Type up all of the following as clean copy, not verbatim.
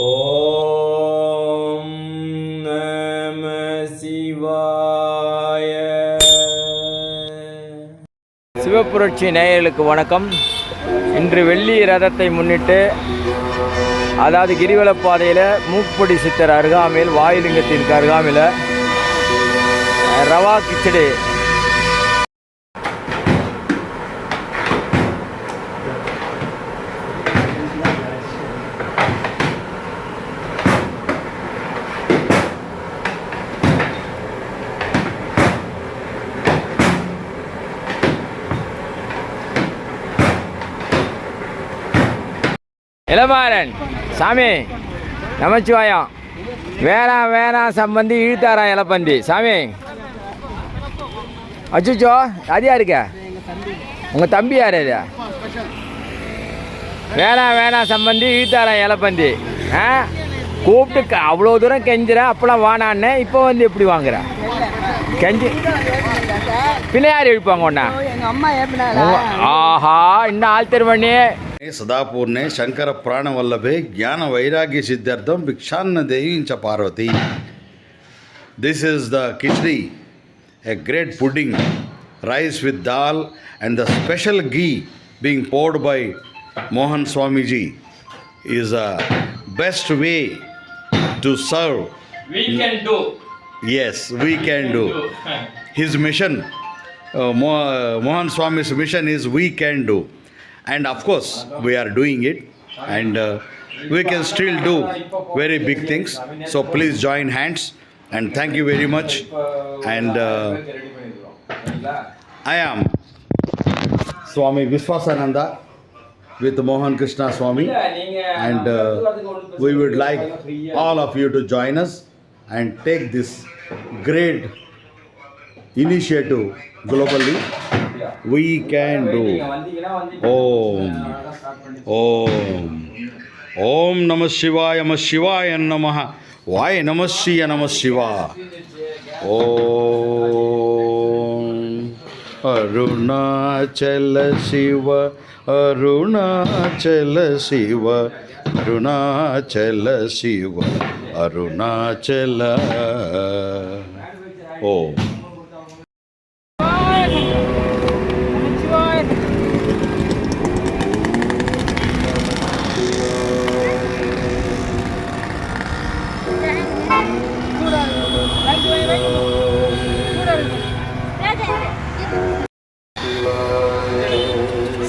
ஓம் நம சிவாய. சிவப்புரட்சி நேயர்களுக்கு வணக்கம். இன்று வெள்ளி ரதத்தை முன்னிட்டு, அதாவது கிரிவலப்பாதையில் மூக்குப்பொடி சித்தர் அருகாமையில், வாயுலிங்கத்திற்கு அருகாமையில் ரவா கிச்சடி இளமாறன் சாமி நமச்சிவாயம். வேணாம் சம்பந்தி இழுத்தாரா இலப்பந்தி சாமி. அச்சுச்சோ, அது யாருக்க? உங்கள் தம்பி யார் அது? வேணாம் சம்பந்தி இழுத்தாரா இலப்பந்தி. கூப்பிட்டு அவ்வளோ தூரம் கெஞ்சுறேன், அப்போலாம் வானான்னு. இப்போ வந்து எப்படி வாங்குற? கெஞ்சி பின்ன யார் எழுப்பாங்க ஒன்னா? ஆஹா, இன்னும் ஆள் திருமணி. सदापूर्णे शंकर प्राणवल्लभे ज्ञान वैराग्य सिद्धार्थम भिक्षान्न देयिंच Parvati. This is the khichdi, a great pudding, rice with dal and the special ghee being poured by Mohan Swamiji is a best way to serve. We can do. Yes, we can do. His mission, Mohan Swami's mission is we can do. And of course we are doing it, and we can still do very big things. So please join hands, and thank you very much. And I am Swami Viswasananda with Mohan Krishna Swami, and we would like all of you to join us and take this great initiative globally. We can do. Om Namah Shivaya Namah Vaya Namah Shriya Namah Shiva. Om Arunachala Shiva, Arunachala Shiva, Arunachala Shiva, Arunachala. Om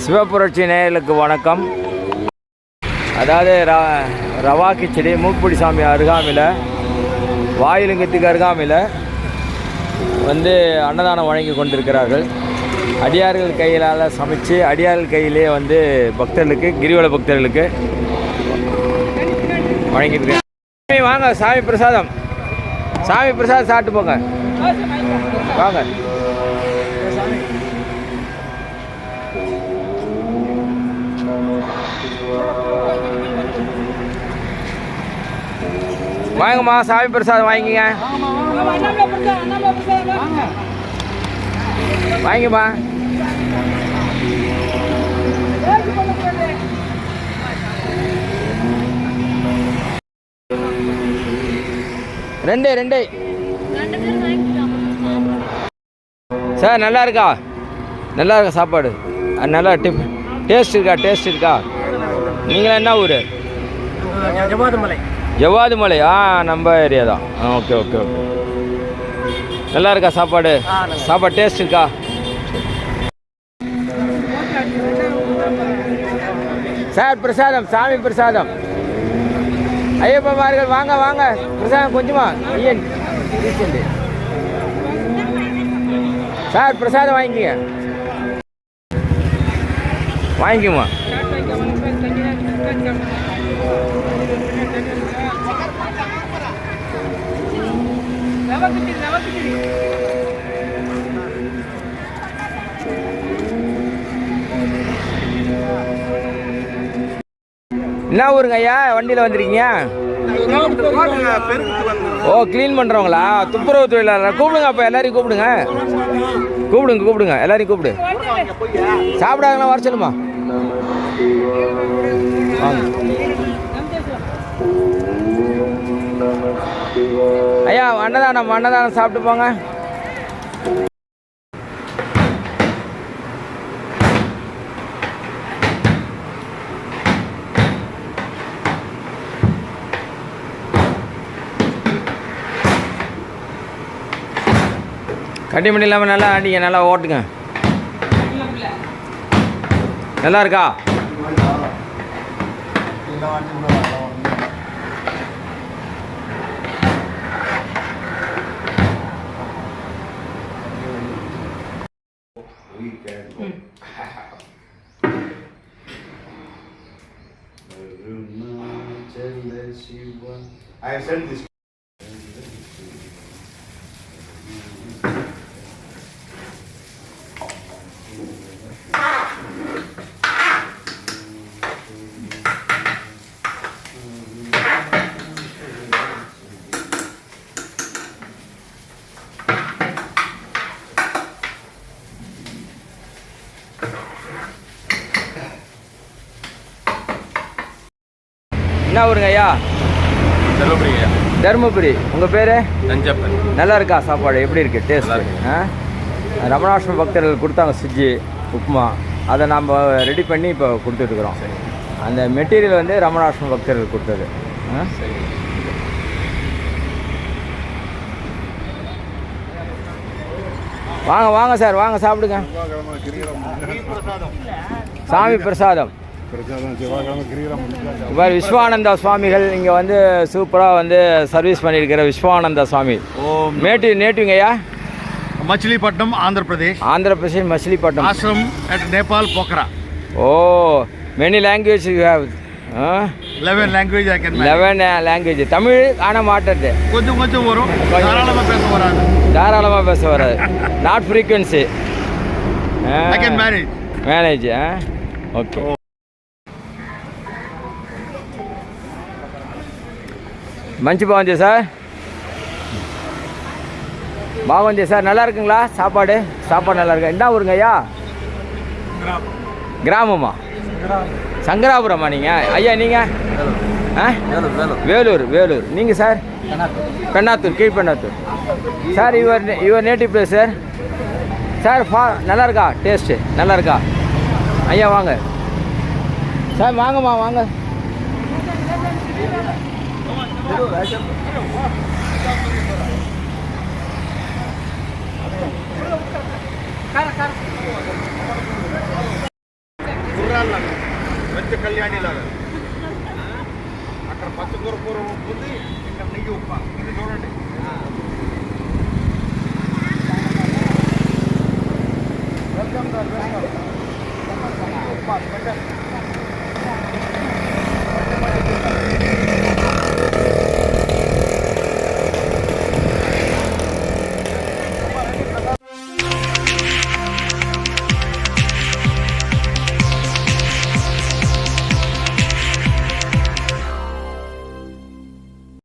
சிவப்புரட்சி நேயர்களுக்கு வணக்கம். அதாவது ரவா கிச்சடி மூக்குப்பொடி சாமி அருகாமையில், வாயுலிங்கத்துக்கு அருகாமையில் வந்து அன்னதானம் வழங்கி கொண்டிருக்கிறார்கள். அடியார்கள் கையிலால் சமைச்சு, அடியார்கள் கையிலே வந்து பக்தர்களுக்கு, கிரிவல பக்தர்களுக்கு வழங்கியிருக்கேன். வாங்க, சாமி பிரசாதம் சாப்பிட்டு போங்க. வாங்க. வாங்கம்மா, சாமி பிரசாதம் வாங்கிங்க. வாங்கிம்மா. ரெண்டு சார். நல்லா இருக்கா சாப்பாடு? நல்லா டேஸ்ட் இருக்கா? நீங்களா என்ன ஊர்? ஜவ்வாதுமலை. நம்ம ஏரியா தான். ஓகே. நல்லா இருக்கா சாப்பாடு? டேஸ்ட் இருக்கா? சார் பிரசாதம், சாமி பிரசாதம். ஐயப்பமார்கள் வாங்க, பிரசாதம் கொஞ்சமா. சார் பிரசாதம் வாங்கிக்குமா. என்ன ஊருங்க ஐயா? வண்டியில் வந்துருக்கீங்க? ஓ, க்ளீன் பண்ணுறவங்களா? துப்புரவு தொழிலாளர். கூப்பிடுங்க, அப்போ எல்லாரையும் கூப்பிடுங்க. எல்லாரையும் கூப்பிடு. சாப்பிடாங்களா? வர சொல்லுமா. வாங்க. ஐயா அன்னதானம் சாப்பிட்டு போங்க. கண்டிமணி இல்லாமல் நல்லா ஆடிங்க, நல்லா ஓட்டுங்க. நல்லா இருக்கா? I have sent this. என்ன ஊருங்க ஐயா? தருமபுரி. தருமபுரி. உங்கள் பேர்? தஞ்சப்பன். நல்லா இருக்கா சாப்பாடு? எப்படி இருக்குது டேஸ்ட்டு? ரமணாஷ்டம பக்தர்கள் கொடுத்தாங்க சுஜி உப்புமா, அதை நம்ம ரெடி பண்ணி இப்போ கொடுத்துட்ருக்குறோம். அந்த மெட்டீரியல் வந்து ரமணாஷ்டம பக்தர்கள் கொடுத்தது. வாங்க சார், வாங்க சாப்பிடுங்க. சாமி பிரசாதம். இப்போ விஸ்வானந்தா சுவாமிகள் இங்கே வந்து சூப்பராக வந்து சர்வீஸ் பண்ணியிருக்கிற விஸ்வானந்தா சுவாமி. நேட்டிவ்ங்கய்யா? Machilipatnam, Andhra Pradesh. Machilipatnam. Ashram at Nepal, Pokhara. Oh, many language you have? 11 language I can manage. 11 language. Tamil ஆனால் மாட்டது கொஞ்சம் வரும், தாராளமாக பேச வராது. Not frequency. I can manage. Okay. మంచి బాగుంది సార్. బాగుంది సార్. நல்லா இருக்குங்களா சாப்பாடு? நல்லா இருக்கா? என்ன ஊருங்க ஐயா? கிராமமா? சங்கராபுரமா நீங்கள்? ஐயா நீங்கள்? வேலூர். நீங்கள் sir? Pennathur, Kilpennathur. Sir your native place sir? Sir நல்லா இருக்கா டேஸ்ட்டு? நல்லா இருக்கா? ஐயா வாங்க சார், வாங்கம்மா வாங்க. కళ్యాణి లాగా అక్కడ పచ్చకూర కూర ఉంటుంది, ఇక్కడ నెయ్యి ఉప్ప. ఇది చూడండి. Welcome sir, welcome.